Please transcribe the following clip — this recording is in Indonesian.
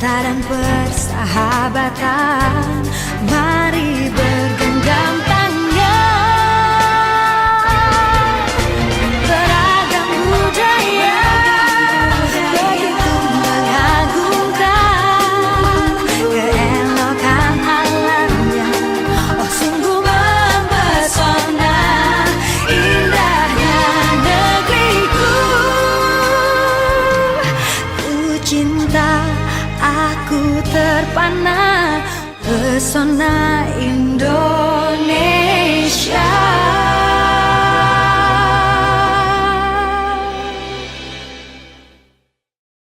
cinta dan persahabatan. Mari bergenggam tangan. Beragam budaya begitu mengagumkan keelokan alamnya. Oh sungguh mempesona indahnya negeriku. Ku cinta, aku terpana pesona Indonesia.